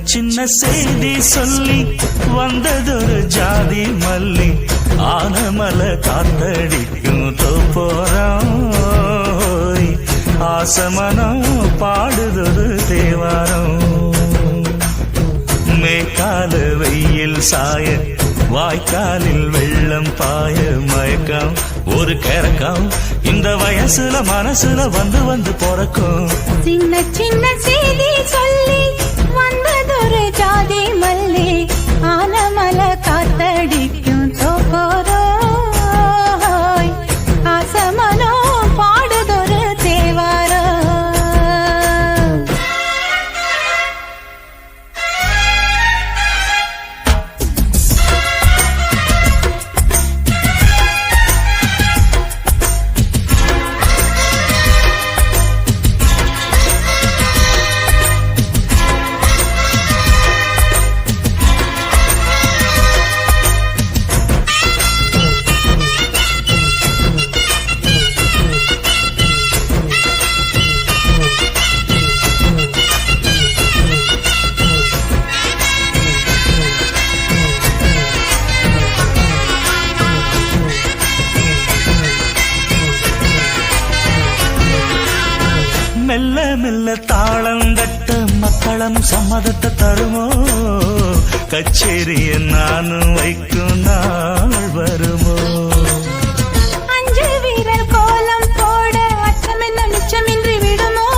சின்ன செய்தி சொல்லி வந்ததொரு ஜாதி மல்லி ஆனமல காத்தடிக்கும் தோப்போரம் ஆசமனம் பாடுதொரு தேவாரம் மேற்கால வெயில் சாய வாய்க்காலில் வெள்ளம் பாய மயக்கம் ஒரு கிறக்கம் இந்த வயசுல மனசுல வந்து வந்து பிறக்கும் சின்ன சின்ன செய்தி சொல்லி வந்ததொரு ஜாதி மல்லி ஆனமல காத்தடிக்கும் தோப்போரோய் ஆசமனோ பாடுதொரு தேவாரோ மெல்ல மெல்ல தாளம் தட்ட மக்களும் சம்மதத்தை தருமோ கச்சேரிய நானும் வைக்கும் நாள் வருமோ அஞ்சு வீரர் கோலம் போட அச்சமென்ன மிச்சமின்றி விடுமோ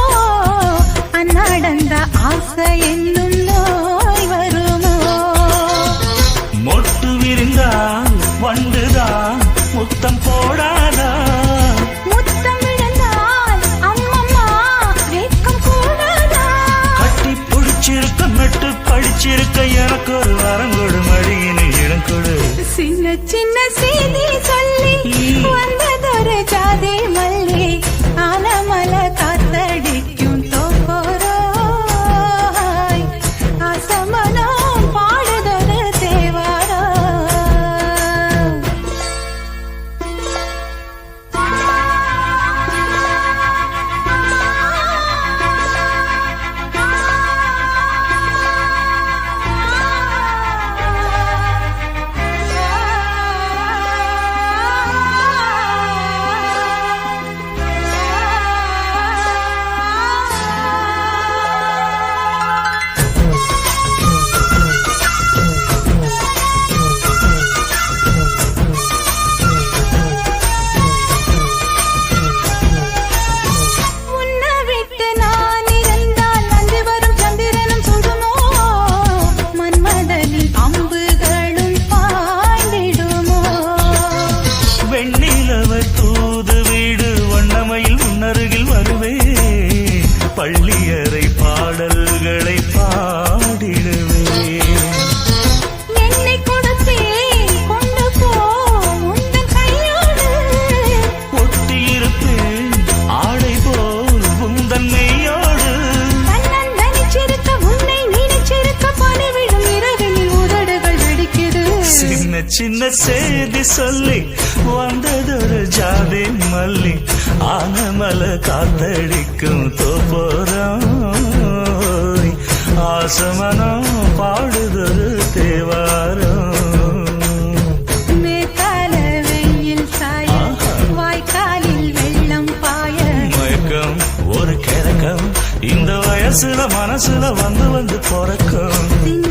அந்நாடந்த ஆசை என்னும் நோய் வருமோ மொட்டு விரிந்தால் வண்டுதான் முத்தம் போடாதா படிச்சிருக்க எனக்கு ஒரு வாரம் கொடு மடியின இடம் கொடு சின்ன சின்ன செய்தி சொல்லி வந்ததொரு ஜாதி மல்லி ஆனமல காத்தடிக்கும் தோப்போரோய் ஆசமனோ பாடுதொரு தேவாரோ பள்ளியறை பாடல்களை பாடிடுவே என்னை கொடுத்தே கொண்டு போ உந்தன் கையோடு ஒட்டியிருப்பேன் ஆடை போல் உந்தன் மெய்யோடு தன்னன் நினைச்சிருக்க உன்னை நினைச்சிருக்க பணிவிடும் இரவினில் உதடுகள் வெடிக்குது சின்ன சின்ன செய்தி சொல்லி வந்ததொரு ஜாதி மல்லி ஆனமல காத்தடிக்கும் தோப்போரம் ஆசமனம் பாடுதொரு தேவாரம் மேற்கால வெயில் சாய வாய்க்காலில் வெள்ளம் பாய மயக்கம் ஒரு கிறக்கம் இந்த வயசுல மனசுல வந்து வந்து பிறக்கும் சின்ன